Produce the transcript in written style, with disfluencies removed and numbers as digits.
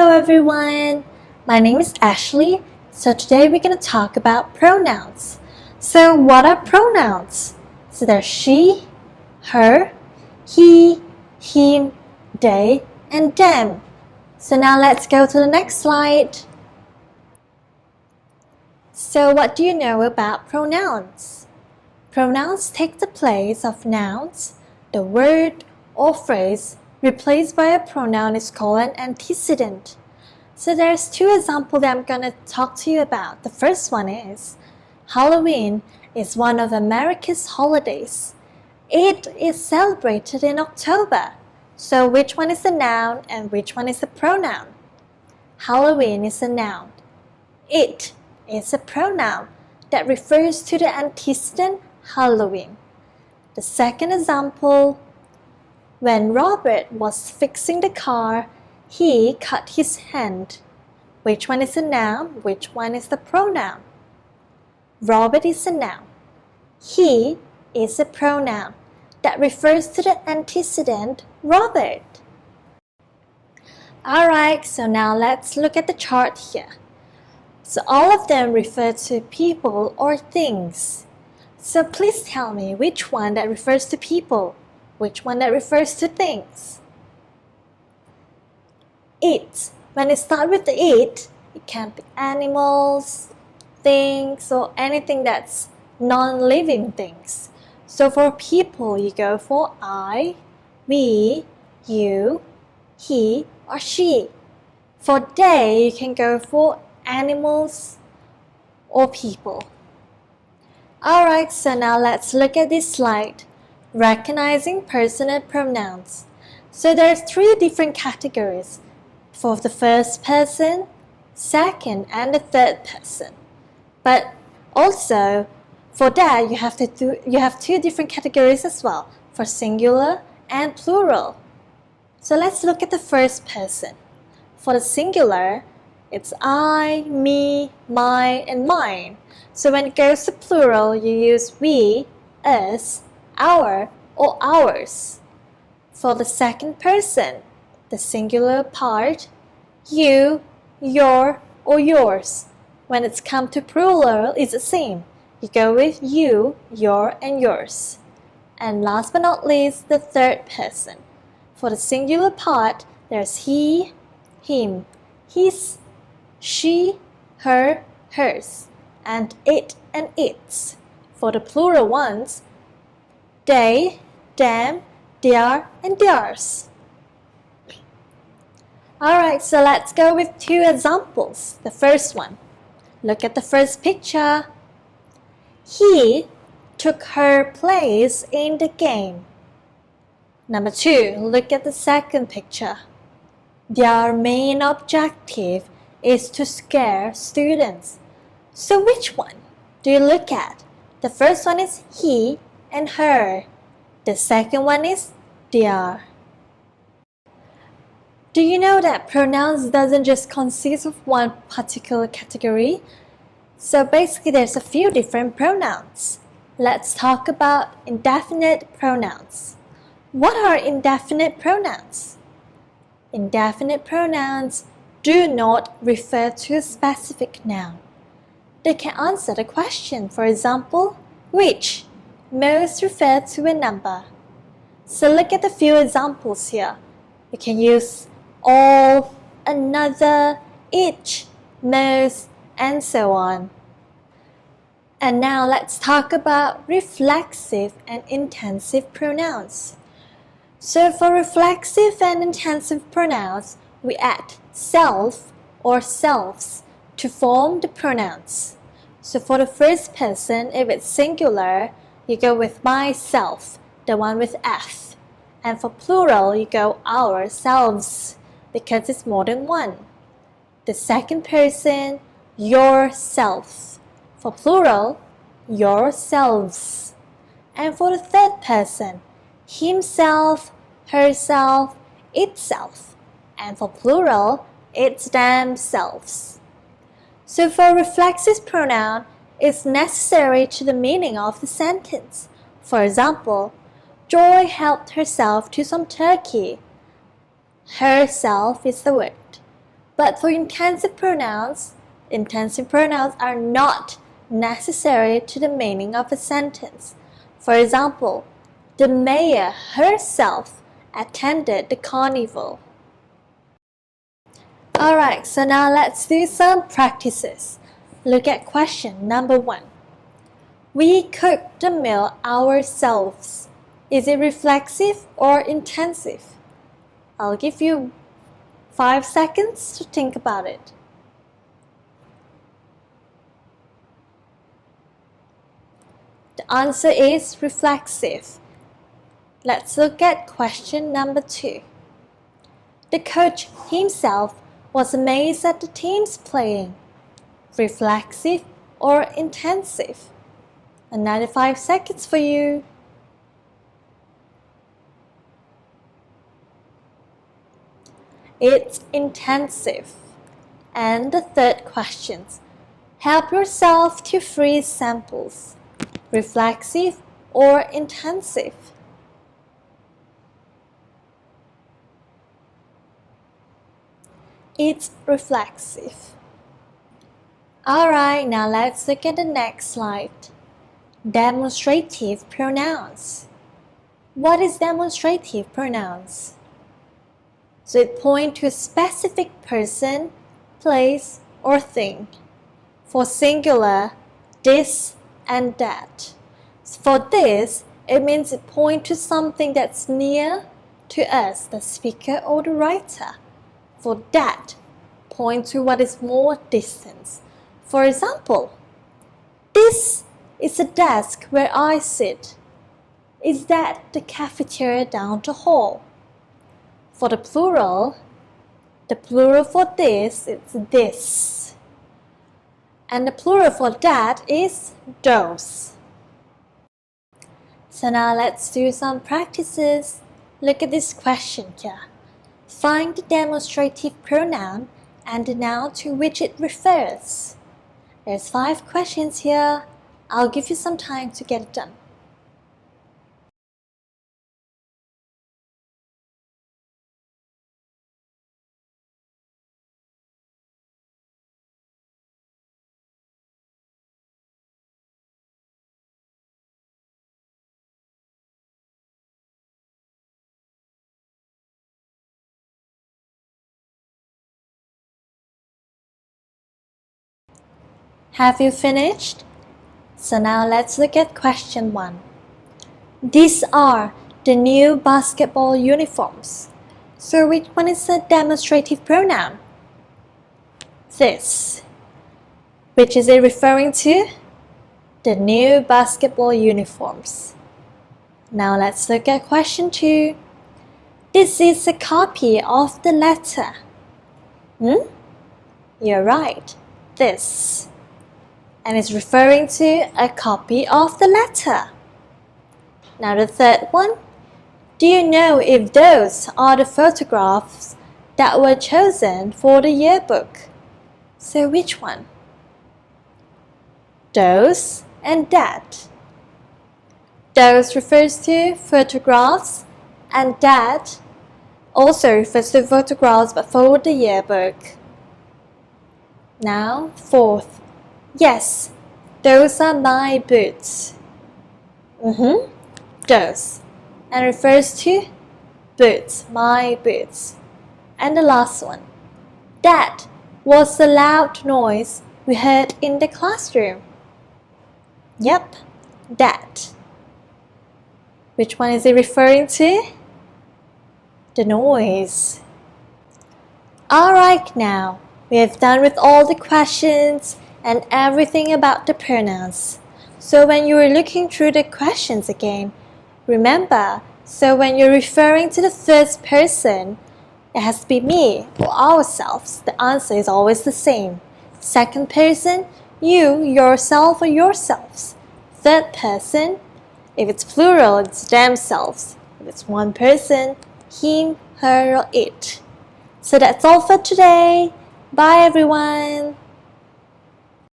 Hello everyone, my name is Ashley. So today we're going to talk about pronouns. So what are pronouns? So there's she, her, he, him, they, and them. So now let's go to the next slide. So what do you know about pronouns? Pronouns take the place of nouns. The word or phrase replaced by a pronoun is called an antecedent. So there's two examples that I'm going to talk to you about. The first one is Halloween is one of America's holidays. It is celebrated in October. So which one is a noun and which one is a pronoun? Halloween is a noun. It is a pronoun that refers to the antecedent Halloween. The second example, when Robert was fixing the car, he cut his hand. Which one is a noun? Which one is the pronoun? Robert is a noun. He is a pronoun that refers to the antecedent Robert. Alright, so now let's look at the chart here. So all of them refer to people or things. So please tell me which one that refers to people, which one that refers to things. It. When it starts with the it can be animals, things, or anything that's non-living things. So for people, you go for I, we, you, he, or she. For they, you can go for animals or people. Alright, so now let's look at this slide. Recognizing personal pronouns. So there's three different categories. For the first person, second, and the third person. But also, for that, you have two different categories as well, for singular and plural. So let's look at the first person. For the singular, it's I, me, my, and mine. So when it goes to plural, you use we, us, our, or ours. For the second person, the singular part, you, your, or yours. When it's come to plural, it's the same. You go with you, your, and yours. And last but not least, the third person. For the singular part, there's he, him, his, she, her, hers, and it and its. For the plural ones, they, them, their, and theirs. Alright, so let's go with two examples. The first one. Look at the first picture. He took her place in the game. Number two, look at the second picture. Their main objective is to scare students. So which one do you look at? The first one is he and her. The second one is their. Do you know that pronouns doesn't just consist of one particular category? So basically there's a few different pronouns. Let's talk about indefinite pronouns. What are indefinite pronouns? Indefinite pronouns do not refer to a specific noun. They can answer the question. For example, which most refer to a number. So look at a few examples here. You can use all, another, each, most, and so on. And now let's talk about reflexive and intensive pronouns. So for reflexive and intensive pronouns, we add self or selves to form the pronouns. So for the first person, if it's singular, you go with myself, the one with F. And for plural, you go ourselves, because it's more than one. The second person, yourself. For plural, yourselves. And for the third person, himself, herself, itself. And for plural, it's themselves. So for reflexive pronoun, it's necessary to the meaning of the sentence. For example, Joy helped herself to some turkey. Herself is the word. But for intensive pronouns are not necessary to the meaning of a sentence. For example, the mayor herself attended the carnival. Alright, so now let's do some practices. Look at question number 1. We cooked the meal ourselves. Is it reflexive or intensive? I'll give you 5 seconds to think about it. The answer is reflexive. Let's look at question number 2. The coach himself was amazed at the teams playing. Reflexive or intensive? Another 5 seconds for you. It's intensive. And the third question. Help yourself to free samples. Reflexive or intensive? It's reflexive. Alright, now let's look at the next slide. Demonstrative pronouns. What is demonstrative pronouns? So it points to a specific person, place, or thing. For singular, this and that. For this, it means it points to something that's near to us, the speaker or the writer. For that, point to what is more distant. For example, this is the desk where I sit. Is that the cafeteria down the hall? For the plural for this is this. And the plural for that is those. So now let's do some practices. Look at this question here. Find the demonstrative pronoun and the noun to which it refers. There's 5 questions here. I'll give you some time to get it done. Have you finished? So now let's look at question 1. These are the new basketball uniforms. So which one is a demonstrative pronoun? This. Which is it referring to? The new basketball uniforms. Now let's look at question 2. This is a copy of the letter. You're right. This. And it's referring to a copy of the letter. Now the third one. Do you know if those are the photographs that were chosen for the yearbook? So which one? Those and that. Those refers to photographs and that also refers to photographs but for the yearbook. Now, fourth. Yes, those are my boots. Those. And refers to boots, my boots. And the last one. That was the loud noise we heard in the classroom. Yep, that. Which one is it referring to? The noise. Alright, now we have done with all the questions and everything about the pronouns. So when you are looking through the questions again, remember, so when you're referring to the first person, it has to be me or ourselves. The answer is always the same. Second person, you, yourself or yourselves. Third person, if it's plural, it's themselves. If it's one person, him, her or it. So that's all for today. Bye everyone.